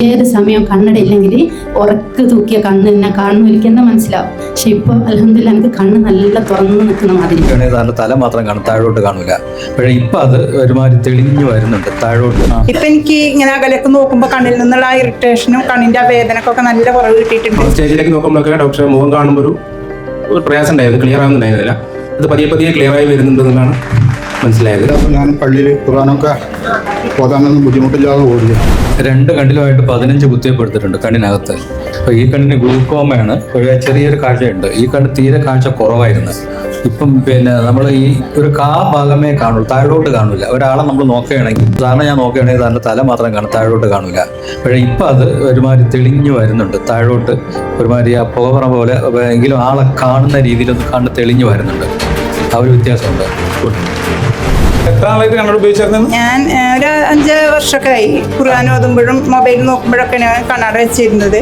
ഏത് സമയം കണ്ണടയില്ലെങ്കിൽ ഉറക്ക് തൂക്കിയ കണ്ണ് എന്നെ കാണുന്നിരിക്കുന്ന മനസ്സിലാവും. പക്ഷെ ഇപ്പൊ അൽഹംദുലില്ലാ എനിക്ക് കണ്ണ് നല്ല തുറന്നു നിൽക്കുന്ന മാതിരി. തല മാത്രം കാണും, താഴോട്ട് കാണൂല. പക്ഷേ ഇപ്പൊ അത് ഒരുമാതിരി തെളിഞ്ഞു വരുന്നുണ്ട് താഴോട്ട്. ഇപ്പൊ എനിക്ക് ഇങ്ങനെ അകലേക്ക് നോക്കുമ്പോ കണ്ണിൽ നിന്നുള്ള ആ ഇറിറ്റേഷനും കണ്ണിന്റെ ആ വേദനക്കൊക്കെ നല്ല കുറവ് കിട്ടിയിട്ടുണ്ട്. സ്റ്റേജിലേക്ക് നോക്കുമ്പോഴൊക്കെ ഡോക്ടറെ മുഖം കാണുമ്പോൾ ഒരു പ്രയാസം ഉണ്ടായിരുന്നു, ക്ലിയർ ആവുന്നുണ്ടായിരുന്നില്ല. അത് പതിയെ ക്ലിയർ ആയി വരുന്നുണ്ടെന്നാണ് മനസ്സിലായത്. ഞാൻ പള്ളിയിൽ ഖുർആനൊക്കെ ഓതാനൊന്നും ബുദ്ധിമുട്ടില്ലാതെ ഓടി. 2 കണ്ണിലുമായിട്ട് 15 കുത്തിവെപ്പ് എടുത്തിട്ടുണ്ട് കണ്ണിനകത്ത്. അപ്പോൾ ഈ കണ്ണിന് ഗ്ലൂക്കോമയാണ്, ചെറിയൊരു കാഴ്ചയുണ്ട്. ഈ കണ്ണ് തീരെ കാഴ്ച കുറവായിരുന്നു. ഇപ്പം നമ്മൾ ഈ ഒരു ഭാഗമേ കാണുള്ളൂ, താഴോട്ട് കാണില്ല. ഒരാളെ നമ്മൾ നോക്കുകയാണെങ്കിൽ, സാധാരണ ഞാൻ നോക്കുകയാണെങ്കിൽ അതിൻ്റെ തല മാത്രം കാണും, താഴോട്ട് കാണില്ല. പക്ഷേ ഇപ്പം അത് ഒരുമാതിരി തെളിഞ്ഞു വരുന്നുണ്ട് താഴോട്ട്. ഒരുമാതിരി ആ പുകപറ പോലെ എങ്കിലും ആളെ കാണുന്ന രീതിയിലൊന്ന് കണ്ണ് തെളിഞ്ഞു വരുന്നുണ്ട്. ആ ഒരു വ്യത്യാസമുണ്ട്. ഞാൻ ഒരു 5 വർഷമൊക്കെ ആയി ഖുർആൻ ഓതുമ്പോഴും മൊബൈൽ നോക്കുമ്പോഴൊക്കെ ഞാൻ കണ്ണട വെച്ചിരുന്നത്.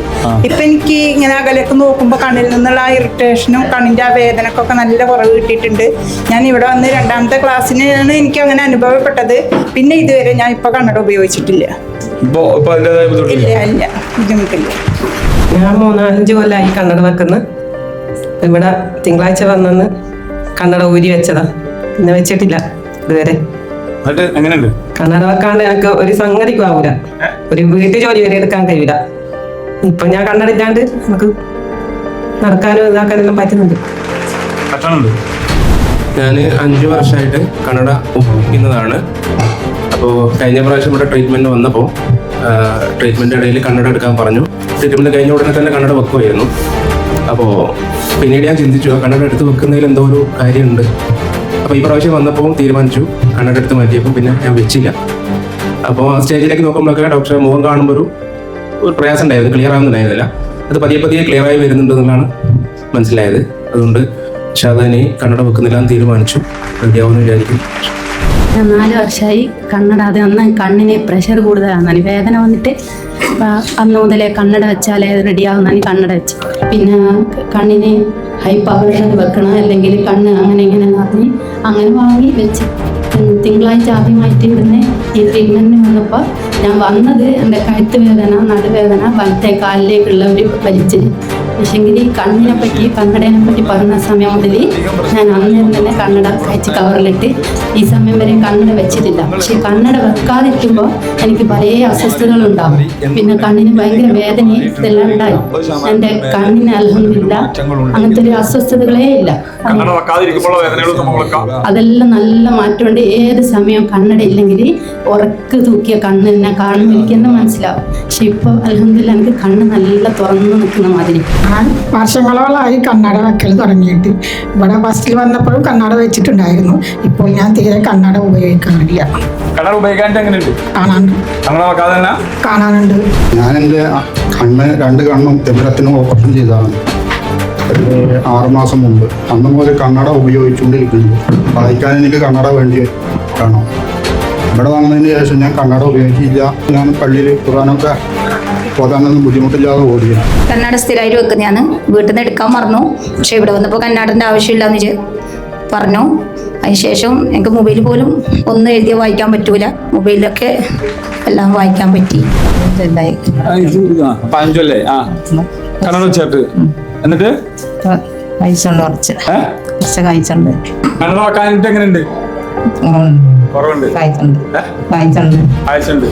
ഇപ്പൊ എനിക്ക് ഇങ്ങനെ അകലേക്ക് നോക്കുമ്പോൾ കണ്ണിൽ നിന്നുള്ള ആ ഇറിറ്റേഷനും കണ്ണിന്റെ ആ വേദനക്കൊക്കെ നല്ല കുറവ് കിട്ടിയിട്ടുണ്ട്. ഞാൻ ഇവിടെ വന്ന് 2ാമത്തെ ക്ലാസ്സിനാണ് എനിക്ക് അങ്ങനെ അനുഭവപ്പെട്ടത്. പിന്നെ ഇതുവരെ ഞാൻ ഇപ്പൊ കണ്ണട ഉപയോഗിച്ചിട്ടില്ല. ഇല്ല, ബുദ്ധിമുട്ടില്ല. ഞാൻ 3-5 കൊല്ലമായി കണ്ണട വെക്കുന്നു. ഇവിടെ തിങ്കളാഴ്ച വന്നെന്ന് കണ്ണട ഊരി വെച്ചതാ, പിന്നെ വെച്ചിട്ടില്ല ഇതുവരെ. കണ്ണട വെക്കാണ്ട് എനിക്ക് ഒരു സംഗതിക്കും ആവൂല, ഒരു വീട്ടു ജോലി വരെ എടുക്കാൻ കഴിയില്ല. ഇപ്പൊ ഞാൻ കണ്ണട ഇല്ലാണ്ട് നമുക്ക് നടക്കാനും ഇതാക്കാനെല്ലാം പറ്റുന്നുണ്ട്. ഞാൻ 5 വർഷമായിട്ട് കണ്ണട ഉപയോഗിക്കുന്നതാണ്. അപ്പോൾ കഴിഞ്ഞ പ്രാവശ്യം ഇവിടെ ട്രീറ്റ്മെൻറ്റ് വന്നപ്പോൾ ട്രീറ്റ്മെൻറ്റ് ഇടയിൽ കണ്ണട എടുക്കാൻ പറഞ്ഞു. ട്രീറ്റ്മെൻറ്റ് കഴിഞ്ഞ ഉടനെ തന്നെ കണ്ണട വെക്കുമായിരുന്നു. അപ്പോൾ പിന്നീട് ഞാൻ ചിന്തിച്ചു, ആ കണ്ണട എടുത്ത് വെക്കുന്നതിൽ എന്തോ ഒരു കാര്യമുണ്ട്. അപ്പോൾ ഈ പ്രാവശ്യം വന്നപ്പോൾ തീരുമാനിച്ചു, കണ്ണട എടുത്ത് മാറ്റിയപ്പോൾ പിന്നെ ഞാൻ വെച്ചില്ല. അപ്പോൾ ആ സ്റ്റേജിലേക്ക് നോക്കുമ്പോഴൊക്കെ ഡോക്ടറെ മുഖം കാണുമ്പോൾ ഒരു പ്രയാസം ഉണ്ടായിരുന്നു, ക്ലിയർ ആവുന്നുണ്ടായിരുന്നില്ല. അത് പതിയെ ക്ലിയർ ആയി വരുന്നുണ്ടെന്നാണ് മനസ്സിലായത്. അതുകൊണ്ട് ഷാദാനി കണ്ണട വെക്കുന്നില്ല എന്ന് തീരുമാനിച്ചു. റെഡിയാവുമെന്ന് വിചാരിക്കും. 4 വർഷമായി കണ്ണടാതെ. അന്ന് കണ്ണിന് പ്രഷർ കൂടുതലാണ്, വേദന വന്നിട്ട് അന്ന് മുതലേ കണ്ണട വെച്ചാലേ റെഡിയാവുന്നതാണ് കണ്ണട വെച്ച്. പിന്നെ കണ്ണിന് ഹൈ പവർ വെക്കണം, അല്ലെങ്കിൽ കണ്ണ് അങ്ങനെ ഇങ്ങനെ പറഞ്ഞ് അങ്ങനെ വാങ്ങി വെച്ച്. തിങ്കളാഴ്ച ആദ്യമായിട്ട് ഇവിടുന്ന് ഈ ട്രീറ്റ്മെൻറ്റിന് വന്നപ്പോൾ ഞാൻ വന്നത് എൻ്റെ കഴുത്ത് വേദന, നടുവേദന, വലത്തെ കാലിലേക്കുള്ള ഒരു വലിച്ചിൽ. പക്ഷെങ്കിൽ ഈ കണ്ണിനെ പറ്റി കണ്ണടേനെ പറ്റി പറഞ്ഞ സമയം മുതൽ ഞാൻ അന്നേരം തന്നെ കണ്ണട കഴിച്ച് കവറിലിട്ട് ഈ സമയം വരെ കണ്ണട വെച്ചിട്ടില്ല. പക്ഷെ കണ്ണട വെക്കാതിരിക്കുമ്പോൾ എനിക്ക് പല അസ്വസ്ഥതകളുണ്ടാവും. പിന്നെ കണ്ണിന് ഭയങ്കര വേദനയും ഇതെല്ലാം ഉണ്ടായി. എൻ്റെ കണ്ണിന് അൽഹംദുലില്ലാ അങ്ങനത്തെ ഒരു അസ്വസ്ഥതകളേ ഇല്ല. അതെല്ലാം നല്ല മാറ്റമുണ്ട്. ഏത് സമയം കണ്ണട ഇല്ലെങ്കിൽ ഉറക്ക് തൂക്കിയ കണ്ണ് എന്നെ കാണുന്നിരിക്കുന്ന മനസ്സിലാവും. പക്ഷെ ഇപ്പോൾ അൽഹംദുലില്ലാ എനിക്ക് കണ്ണ് നല്ല തുറന്നു നിൽക്കുന്ന മാതിരി. ഞാൻ വർഷങ്ങളോളമായി കണ്ണട വെക്കൽ തുടങ്ങിയിട്ട്. ഇവിടെ ഫസ്റ്റിൽ വന്നപ്പോഴും കണ്ണട വെച്ചിട്ടുണ്ടായിരുന്നു. ഇപ്പോൾ ഞാൻ തീരെ കണ്ണട ഉപയോഗിക്കാറില്ല. കാണാനുണ്ട്. ഞാൻ എൻ്റെ കണ്ണ് 2 കണ്ണും തിമിരത്തിനും ഓപ്പറേഷൻ ചെയ്തതാണ് 6 മാസം മുമ്പ്. അന്ന് മുതൽ കണ്ണട ഉപയോഗിച്ചുകൊണ്ടിരിക്കുന്നു. വായിക്കാൻ എനിക്ക് കണ്ണട വേണ്ടി കാണാം. ഇവിടെ വന്നതിന് ശേഷം ഞാൻ കണ്ണട ഉപയോഗിച്ചില്ല. ഞാൻ പള്ളിയിൽ ഖുർആനൊക്കെ ഓതാനൊന്നും ബുദ്ധിമുട്ടില്ലാതെ ഓടി. കണ്ണട സ്ഥിരമായിട്ട് വെക്കുന്നതാണ്. വീട്ടിൽ നിന്ന് എടുക്കാൻ മറന്നു. പക്ഷെ ഇവിടെ വന്നപ്പോൾ കണ്ണടൻ്റെ ആവശ്യമില്ലെന്ന് പറഞ്ഞു. അതിനുശേഷം എനിക്ക് മൊബൈൽ പോലും ഒന്നും എഴുതിയ വായിക്കാൻ പറ്റൂല. മൊബൈലിലൊക്കെ എല്ലാം വായിക്കാൻ പറ്റി. എന്നിട്ട് കഴിച്ചുണ്ട് കുറച്ച് കഴിച്ചുണ്ട്. എങ്ങനെയുണ്ട്? കഴിച്ചുണ്ട്.